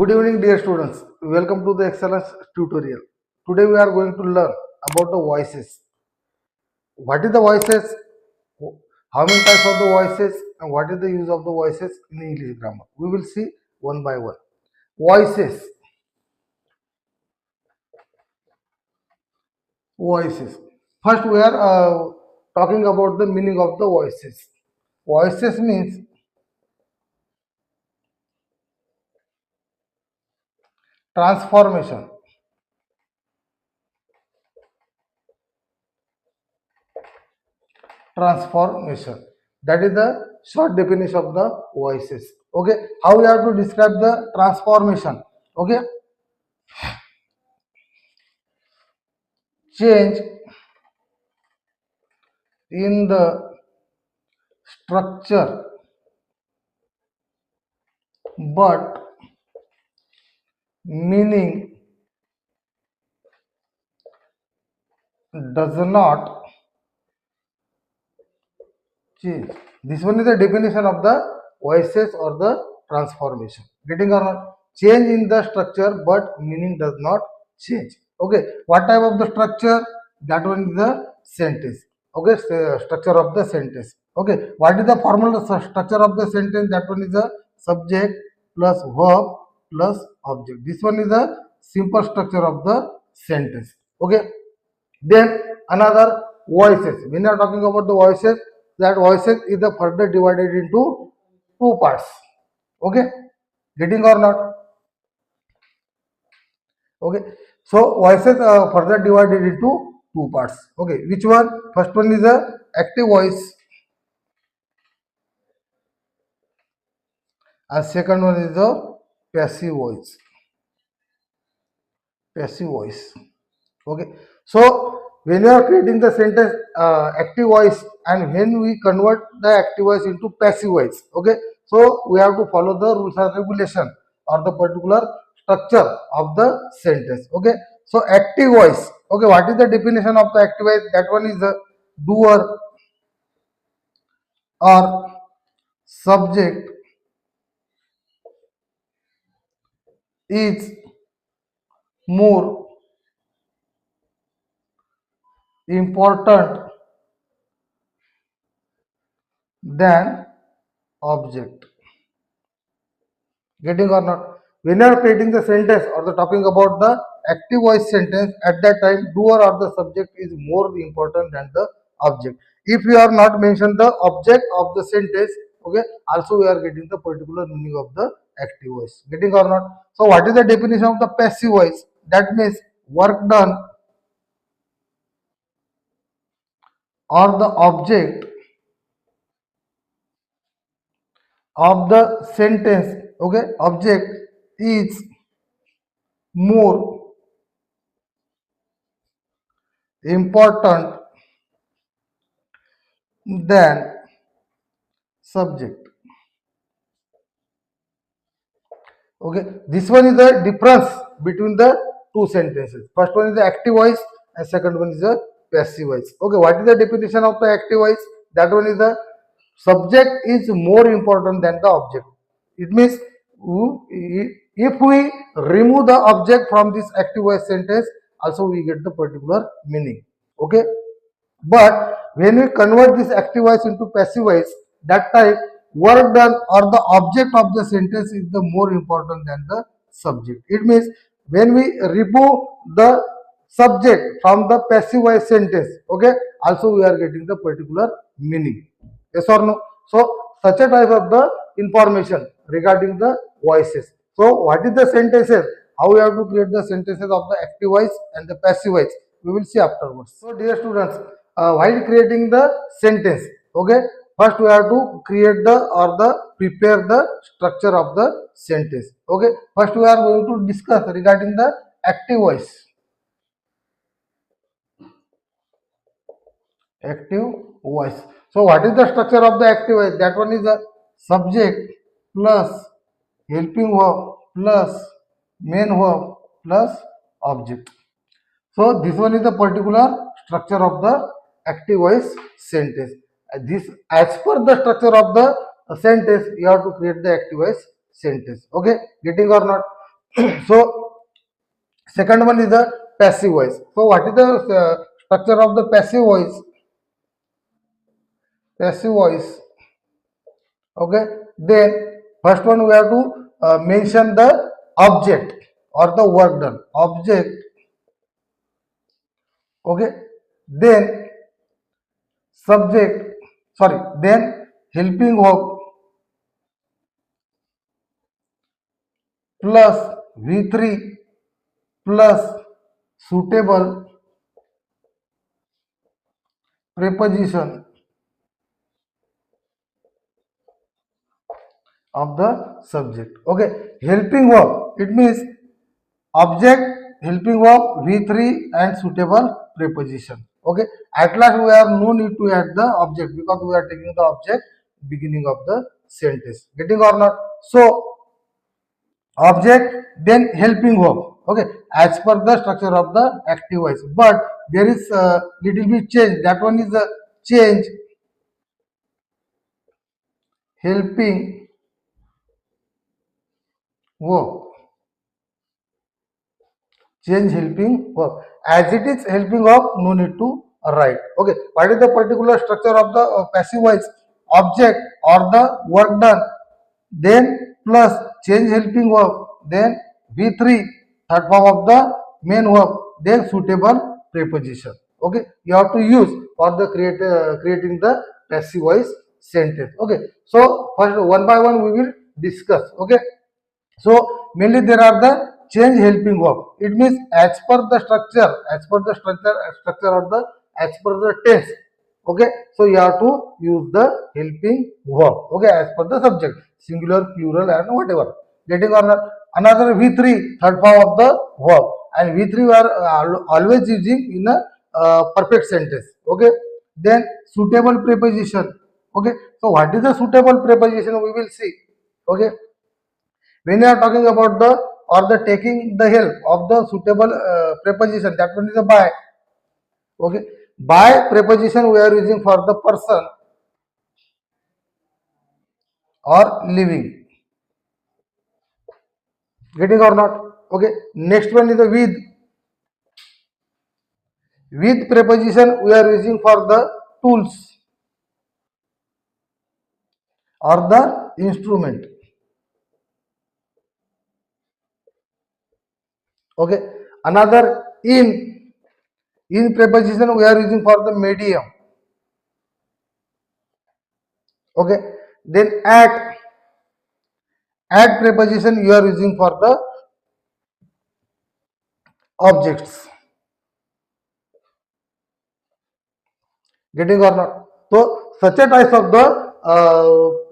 Good evening, dear students. Welcome to the Excellence tutorial. Today we are going to learn about the voices. What is the voices? How many types of the voices? And what is the use of the voices in English grammar? We will see one by one. Voices. Voices. First, we are talking about the meaning of the voices. Voices means transformation. Transformation. That is the short definition of the voices. Okay, how we have to describe the transformation? Okay, change in the structure but meaning does not change. This one is the definition of the voices or the transformation. Getting or not? Change in the structure but meaning does not change. Okay, what type of the structure? That one is the sentence. Okay, structure of the sentence. Okay, what is the formal structure of the sentence? That one is the subject plus verb plus object. This one is the simple structure of the sentence. Okay, then another voices. When you are talking about the voices, that voices is the further divided into two parts. Okay, getting or not? Okay, so voices are further divided into two parts. Okay, which one? First one is the active voice, and second one is the passive voice. Passive voice. Okay, so when you are creating the sentence active voice, and when we convert the active voice into passive voice, okay, so we have to follow the rules and regulation or the particular structure of the sentence. Okay, so active voice. Okay, what is the definition of the active voice? That one is the doer or subject is more important than object. Getting or not? When you are creating the sentence or the talking about the active voice sentence, at that time doer or the subject is more important than the object. If you are not mentioned the object of the sentence, okay, also we are getting the particular meaning of the active voice. Getting or not? So what is the definition of the passive voice? That means work done or the object of the sentence, okay, object is more important than subject. Okay, this one is the difference between the two sentences. First one is the active voice and second one is the passive voice. Okay, what is the definition of the active voice? That one is the subject is more important than the object. It means if we remove the object from this active voice sentence, also we get the particular meaning. Okay, but when we convert this active voice into passive voice, that time work done or the object of the sentence is the more important than the subject. It means when we remove the subject from the passive voice sentence, okay, also we are getting the particular meaning. Yes or no? So such a type of the information regarding the voices. So what is the sentences? How we have to create the sentences of the active voice and the passive voice? We will see afterwards. So dear students, while creating the sentence, okay, first we have to create the or the prepare the structure of the sentence. Okay, first we are going to discuss regarding the active voice. Active voice. So what is the structure of the active voice? That one is the subject plus helping verb plus main verb plus object. So this one is the particular structure of the active voice sentence. This as per the structure of the sentence, you have to create the active voice sentence. Okay, getting or not? So second one is the passive voice. So what is the structure of the passive voice? Passive voice. Okay. Then first one we have to mention the object or the work done. Object. Okay. Then subject. Sorry. Then helping verb plus V3 plus suitable preposition of the subject. Okay, helping verb, it means object, helping verb, V3 and suitable preposition. Okay, at last we have no need to add the object because we are taking the object beginning of the sentence. Getting or not? So object, then helping verb. Okay, as per the structure of the active voice, but there is a little bit change. That one is a change, helping verb. Change helping verb. As it is helping verb, no need to write. Okay, what is the particular structure of the passive voice? Object or the work done, then plus change helping verb, then V3, third form of the main verb, then suitable preposition. Okay, you have to use for the creating the passive voice sentence. Okay, so first one by one we will discuss. Okay, so mainly there are the change helping verb. It means as per the structure of the as per the tense. Okay, so you have to use the helping verb. Okay, as per the subject, singular, plural, and whatever. Getting or not? Another V3, third form of the verb, and V3 we are always using in a perfect sentence. Okay, then suitable preposition. Okay, so what is the suitable preposition? We will see. Okay, when you are talking about the or the taking the help of the suitable preposition, that one is a by. Okay, by preposition we are using for the person or living. Getting or not? Okay, next one is the with. With preposition we are using for the tools or the instrument. Okay, another in preposition we are using for the medium. Okay, then at preposition you are using for the objects. Getting or not? So such a type of the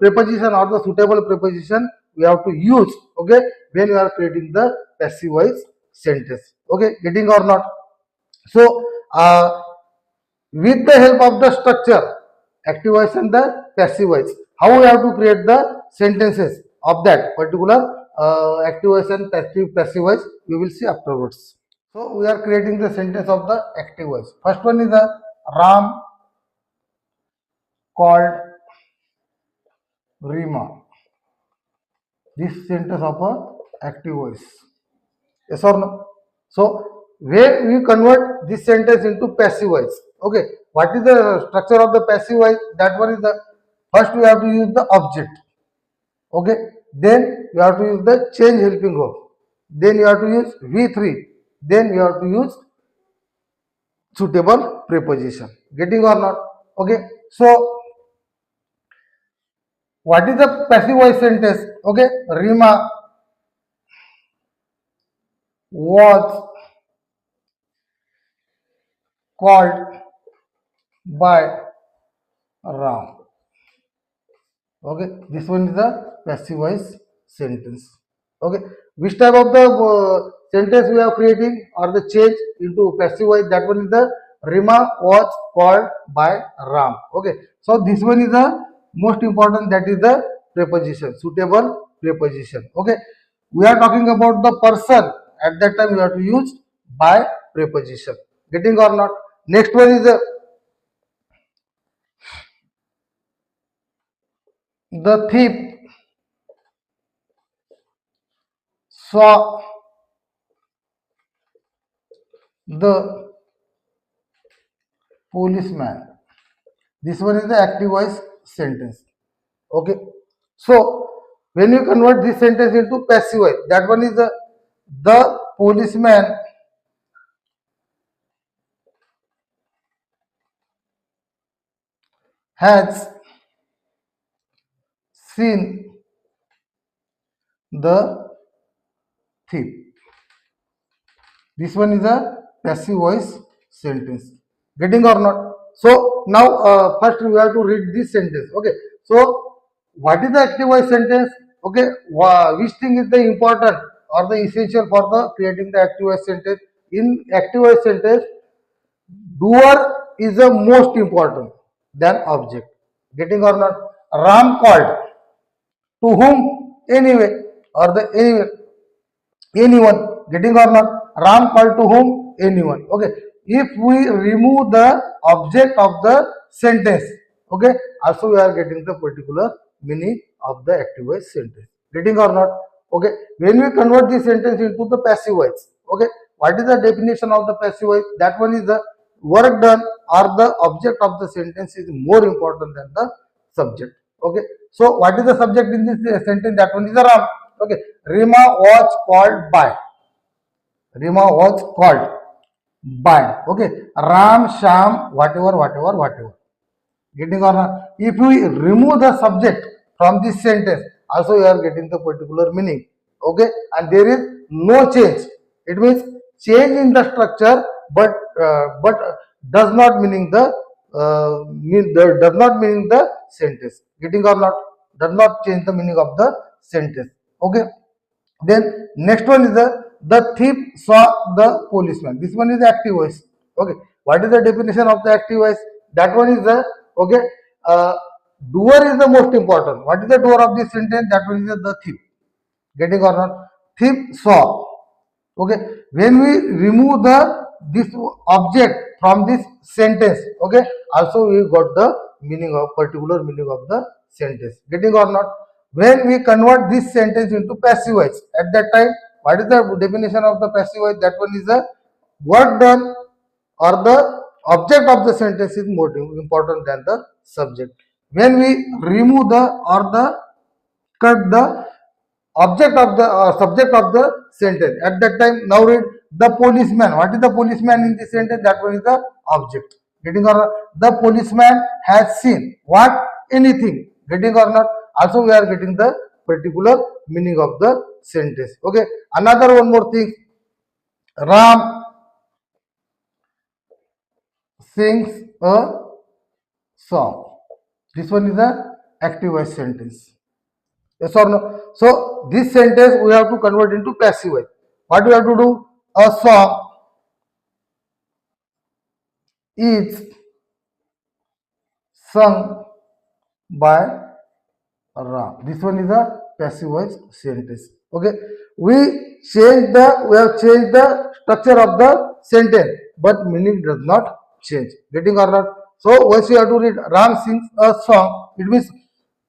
preposition or the suitable preposition we have to use. Okay, when you are creating the passive voice sentence. Okay, getting or not? So with the help of the structure, active voice and the passive voice, how we have to create the sentences of that particular active voice and passive voice, we will see afterwards. So we are creating the sentence of the active voice. First one is the Ram called Rima. This sentence of a active voice. Yes or no? So where we convert this sentence into passive voice. Okay. What is the structure of the passive voice? That one is the first we have to use the object. Okay. Then you have to use the change helping verb. Then you have to use V3. Then you have to use suitable preposition. Getting or not? Okay. So what is the passive voice sentence? Okay. Rima was called by Ram. Okay, this one is the passive voice sentence. Okay, which type of the sentence we are creating or the change into passive voice? That one is the Rima was called by Ram. Okay, so this one is the most important. That is the preposition, suitable preposition. Okay, we are talking about the person. At that time, you have to use by preposition. Getting or not? Next one is the thief saw the policeman. This one is the active voice sentence. Okay, so when you convert this sentence into passive voice, that one is the policeman has seen the thief. This one is a passive voice sentence. Getting or not? So now first we have to read this sentence. Okay, so what is the active voice sentence? Okay, which thing is the important or the essential for the creating the active voice sentence? In active voice sentence, doer is the most important than object. Getting or not? Ram called to whom? Anyway, or the anywhere, anyone. Getting or not? Ram called to whom? Anyone. Okay, if we remove the object of the sentence, okay, also we are getting the particular meaning of the active voice sentence. Getting or not? Okay, when we convert this sentence into the passive voice, okay, what is the definition of the passive voice? That one is the work done or the object of the sentence is more important than the subject. Okay, so what is the subject in this sentence? That one is the Ram. Okay, Rima was called by. Rima was called by. Okay, Ram, Sham, whatever. Getting or not? If we remove the subject from this sentence, also you are getting the particular meaning. Okay, and there is no change. It means change in the structure, but does not meaning the does not meaning the sentence. Getting or not? Does not change the meaning of the sentence. Okay. Then next one is the thief saw the policeman. This one is the active voice. Okay. What is the definition of the active voice? That one is the okay. Doer is the most important. What is the doer of this sentence? That one is the thief. Getting or not? Thief saw. Okay. When we remove this object from this sentence, okay, also we got the meaning of particular meaning of the sentence. Getting or not? When we convert this sentence into passive voice, at that time, what is the definition of the passive voice? That one is the work done or the object of the sentence is more important than the subject. When we remove the or the cut the object of the subject of the sentence, at that time, now read the policeman. What is the policeman in this sentence? That one is the object. Getting or not? The policeman has seen what? Anything. Getting or not? Also we are getting the particular meaning of the sentence. Okay, another one more thing. Ram sings a song. This one is the active voice sentence. Yes or no? So this sentence we have to convert into passive voice. What we have to do? A song is sung by Ram. This one is a passive voice sentence. Okay, we have changed the structure of the sentence, but meaning does not change. Getting or not? So once you have to read Ram sings a song, it means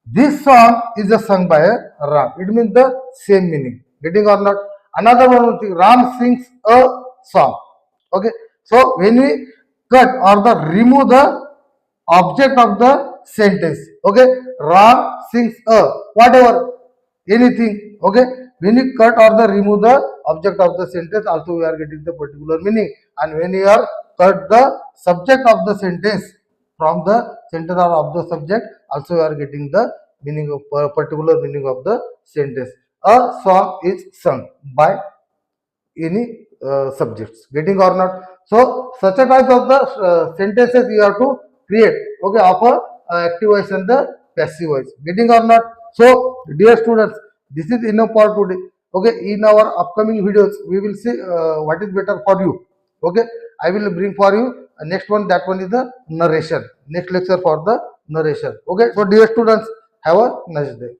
this song is sung by Ram. It means the same meaning. Getting or not? Another one thing, Ram sings a song. Okay, so when we cut or the remove the object of the sentence, okay, Ram sings a whatever, anything. Okay, when you cut or the remove the object of the sentence, also we are getting the particular meaning. And when you are cut the subject of the sentence from the sentence or of the subject, also you are getting the meaning of particular meaning of the sentence. A song is sung by any subjects. Getting or not? So such a type of the sentences you have to create. Okay, of a active voice and the passive voice. Getting or not? So dear students, this is enough for today. Okay, in our upcoming videos we will see what is better for you. Okay, I will bring for you next one. That one is the narration. Next lecture for the narration. Okay, so dear students, have a nice day.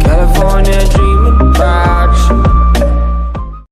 California